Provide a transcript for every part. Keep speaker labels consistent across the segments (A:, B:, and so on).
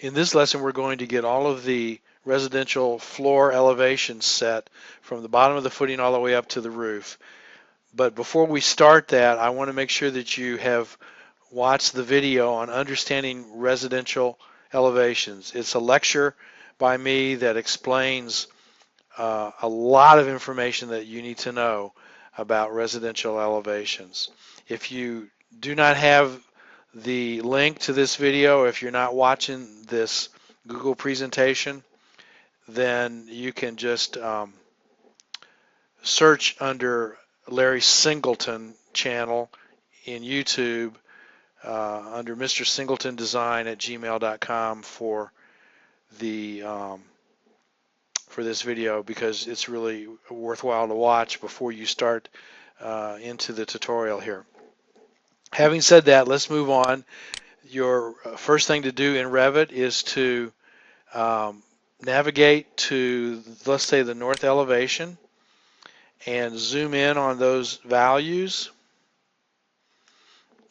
A: In this lesson, we're going to get all of the residential floor elevations set from the bottom of the footing all the way up to the roof. But before we start that, I want to make sure that you have watched the video on understanding residential elevations. It's a lecture by me that explains a lot of information that you need to know about residential elevations. If you do not have the link to this video, if you're not watching this Google presentation, then you can just search under Larry Singleton channel in YouTube under Mr. Singleton Design at gmail.com for the for this video, because it's really worthwhile to watch before you start into the tutorial here. Having said that, let's move on. Your first thing to do in Revit is to navigate to, let's say, the north elevation and zoom in on those values.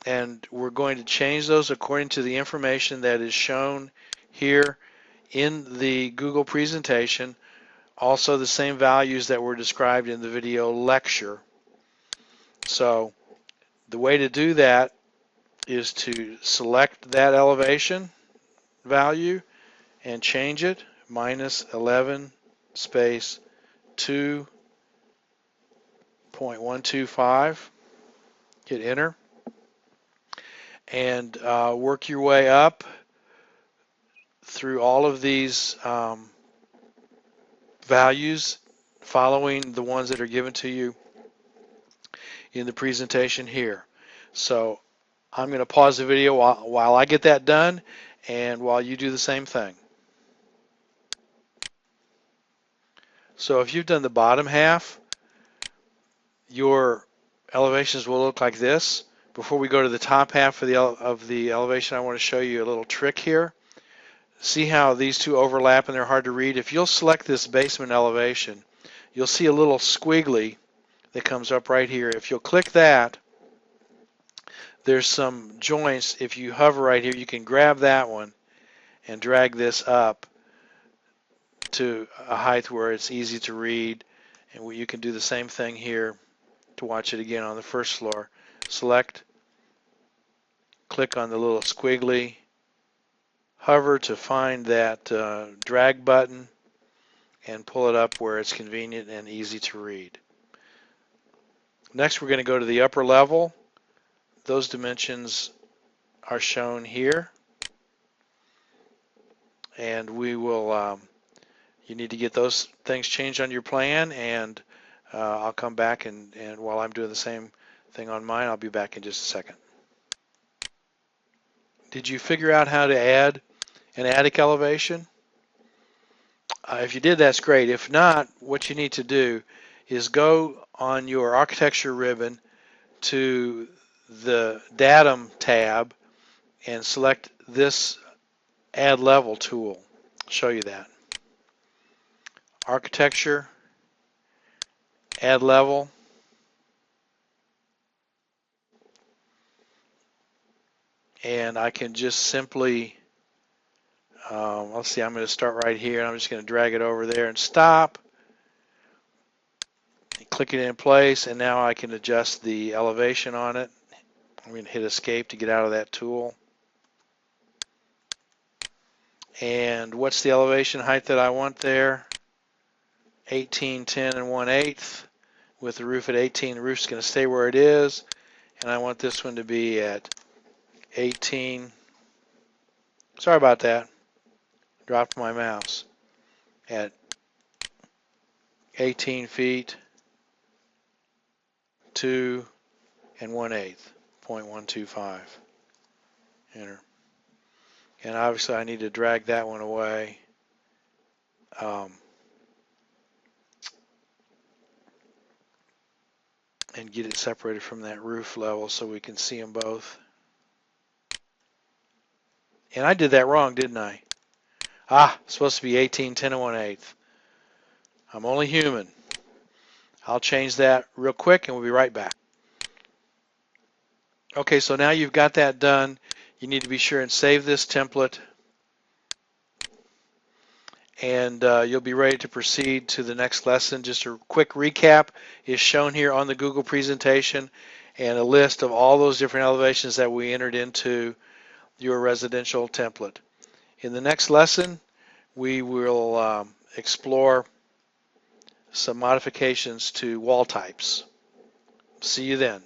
A: And we're going to change those according to the information that is shown here in the Google presentation. Also the same values that were described in the video lecture. So the way to do that is to select that elevation value and change it, -11 space 2.125. Hit enter and work your way up through all of these values, following the ones that are given to you in the presentation here. So I'm going to pause the video while I get that done and while you do the same thing. So if you've done the bottom half, your elevations will look like this. Before we go to the top half of the elevation, I want to show you a little trick here. See how these two overlap and they're hard to read? If you'll select this basement elevation, you'll see a little squiggly that comes up right here. If you'll click that, there's some joints. If you hover right here, you can grab that one and drag this up to a height where it's easy to read. And you can do the same thing here to watch it again on the first floor. Select, click on the little squiggly, hover to find that drag button and pull it up where it's convenient and easy to read. Next, we're going to go to the upper level. Those dimensions are shown here, and we will you need to get those things changed on your plan, and I'll come back and while I'm doing the same thing on mine, I'll be back in just a second. Did you figure out how to add an attic elevation? If you did, that's great. If not, what you need to do is go on your architecture ribbon to the datum tab and select this add level tool. I'll show you that. Architecture, add level. And I can just simply, let's see, I'm going to start right here, and I'm just going to drag it over there and stop. And click it in place, and now I can adjust the elevation on it. I'm going to hit escape to get out of that tool. And what's the elevation height that I want there? 18, 10, and 1/8. With the roof at 18, the roof's going to stay where it is. And I want this one to be at 18. Sorry about that. Dropped my mouse. At 18 feet, 2 and 1/8, 0.125. Enter. And obviously I need to drag that one away. And get it separated from that roof level so we can see them both. And I did that wrong, didn't I? It's supposed to be 18, 10 and 1/8. I'm only human. I'll change that real quick and we'll be right back. Okay, so now you've got that done. You need to be sure and save this template and you'll be ready to proceed to the next lesson. Just a quick recap is shown here on the Google presentation, and a list of all those different elevations that we entered into your residential template. In the next lesson, we will explore some modifications to wall types. See you then.